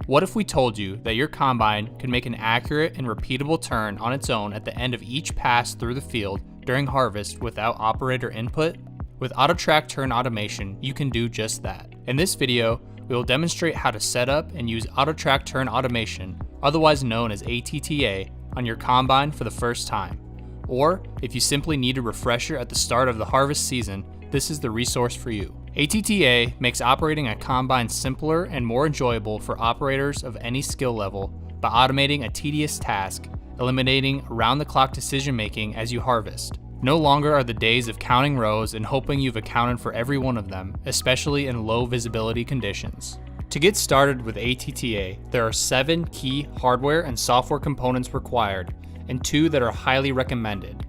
What if we told you that your combine could make an accurate and repeatable turn on its own at the end of each pass through the field during harvest without operator input? With AutoTrac turn automation, you can do just that. In this video, we will demonstrate how to set up and use AutoTrac turn automation, otherwise known as ATTA, on your combine for the first time. Or, if you simply need a refresher at the start of the harvest season, this is the resource for you. ATTA makes operating a combine simpler and more enjoyable for operators of any skill level by automating a tedious task, eliminating around-the-clock decision-making as you harvest. No longer are the days of counting rows and hoping you've accounted for every one of them, especially in low visibility conditions. To get started with ATTA, there are 7 key hardware and software components required, and 2 that are highly recommended.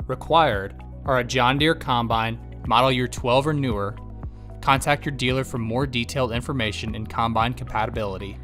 Required are a John Deere combine, model year 12 or newer. Contact your dealer for more detailed information and combine compatibility.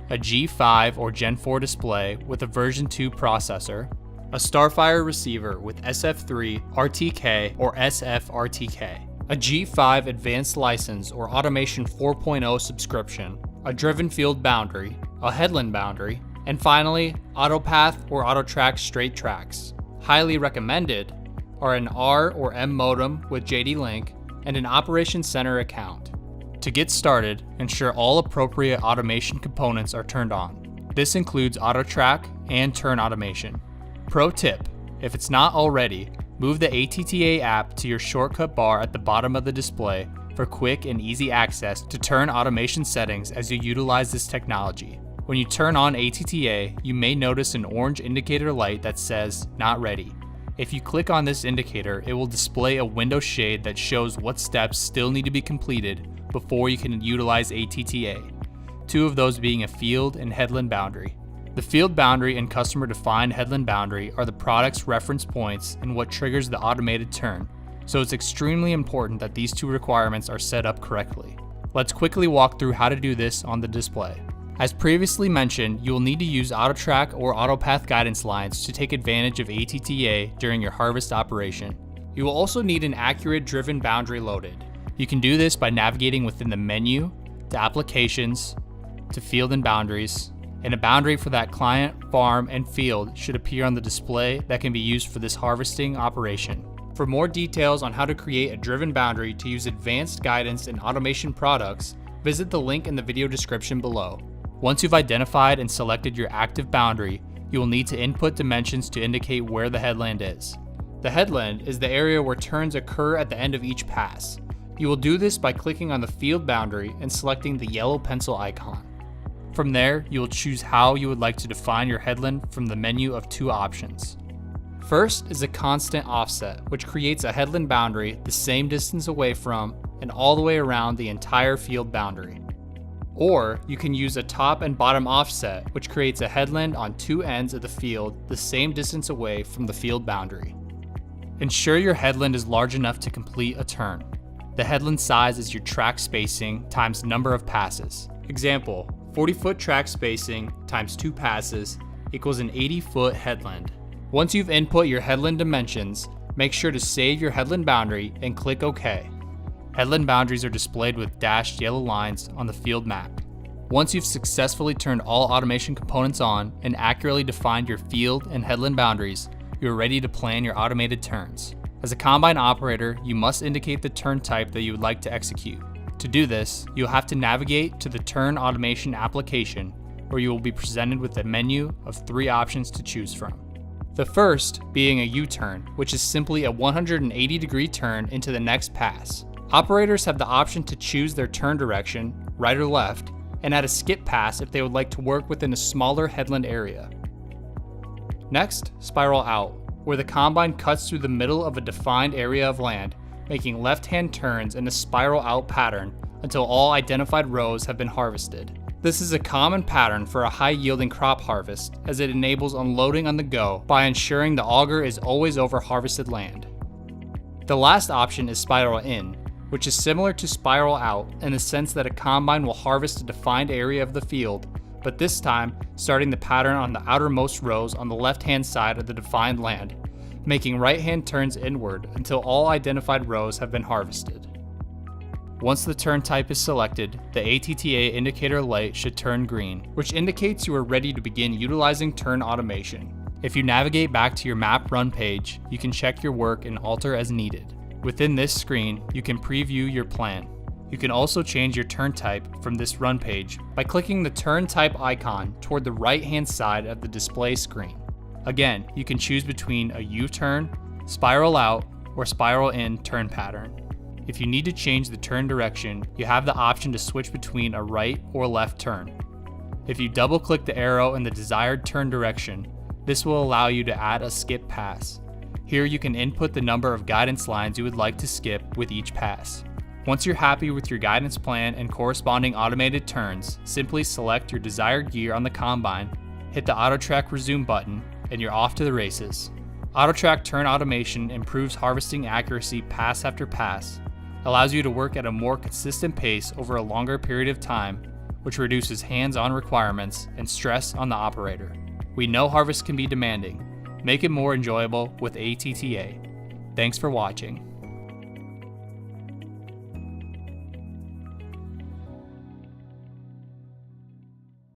A G5 or Gen 4 display with a version 2 processor. A Starfire receiver with SF3, RTK, or SF-RTK. A G5 advanced license or Automation 4.0 subscription. A driven field boundary. A headland boundary. And finally, AutoPath or AutoTrac straight tracks. Highly recommended are an R or M modem with JD Link and an Operations Center account. To get started, ensure all appropriate automation components are turned on. This includes AutoTrac and turn automation. Pro tip, if it's not already, move the ATTA app to your shortcut bar at the bottom of the display for quick and easy access to turn automation settings as you utilize this technology. When you turn on ATTA, you may notice an orange indicator light that says, "Not ready." If you click on this indicator, it will display a window shade that shows what steps still need to be completed before you can utilize ATTA, 2 of those being a field and headland boundary. The field boundary and customer-defined headland boundary are the product's reference points and what triggers the automated turn, so it's extremely important that these 2 requirements are set up correctly. Let's quickly walk through how to do this on the display. As previously mentioned, you will need to use AutoTrac or AutoPath guidance lines to take advantage of ATTA during your harvest operation. You will also need an accurate driven boundary loaded. You can do this by navigating within the menu, to Applications, to Field and Boundaries, and a boundary for that client, farm, and field should appear on the display that can be used for this harvesting operation. For more details on how to create a driven boundary to use advanced guidance and automation products, visit the link in the video description below. Once you've identified and selected your active boundary, you will need to input dimensions to indicate where the headland is. The headland is the area where turns occur at the end of each pass. You will do this by clicking on the field boundary and selecting the yellow pencil icon. From there, you will choose how you would like to define your headland from the menu of 2 options. First is a constant offset, which creates a headland boundary the same distance away from and all the way around the entire field boundary. Or you can use a top and bottom offset, which creates a headland on 2 ends of the field the same distance away from the field boundary. Ensure your headland is large enough to complete a turn. The headland size is your track spacing times number of passes. Example, 40-foot track spacing times 2 passes equals an 80-foot headland. Once you've input your headland dimensions, make sure to save your headland boundary and click OK. Headland boundaries are displayed with dashed yellow lines on the field map. Once you've successfully turned all automation components on and accurately defined your field and headland boundaries, you are ready to plan your automated turns. As a combine operator, you must indicate the turn type that you would like to execute. To do this, you'll have to navigate to the Turn Automation application, where you will be presented with a menu of 3 options to choose from. The first being a U-turn, which is simply a 180-degree turn into the next pass. Operators have the option to choose their turn direction, right or left, and add a skip pass if they would like to work within a smaller headland area. Next, spiral out, where the combine cuts through the middle of a defined area of land, making left-hand turns in a spiral out pattern until all identified rows have been harvested. This is a common pattern for a high-yielding crop harvest, as it enables unloading on the go by ensuring the auger is always over harvested land. The last option is spiral in, which is similar to spiral out in the sense that a combine will harvest a defined area of the field, but this time starting the pattern on the outermost rows on the left-hand side of the defined land, making right-hand turns inward until all identified rows have been harvested. Once the turn type is selected, the ATTA indicator light should turn green, which indicates you are ready to begin utilizing turn automation. If you navigate back to your map run page, you can check your work and alter as needed. Within this screen, you can preview your plan. You can also change your turn type from this run page by clicking the turn type icon toward the right-hand side of the display screen. Again, you can choose between a U-turn, spiral out, or spiral in turn pattern. If you need to change the turn direction, you have the option to switch between a right or left turn. If you double-click the arrow in the desired turn direction, this will allow you to add a skip pass. Here you can input the number of guidance lines you would like to skip with each pass. Once you're happy with your guidance plan and corresponding automated turns, simply select your desired gear on the combine, hit the AutoTrac resume button, and you're off to the races. AutoTrac turn automation improves harvesting accuracy pass after pass, allows you to work at a more consistent pace over a longer period of time, which reduces hands-on requirements and stress on the operator. We know harvest can be demanding. Make it more enjoyable with ATTA. Thanks for watching.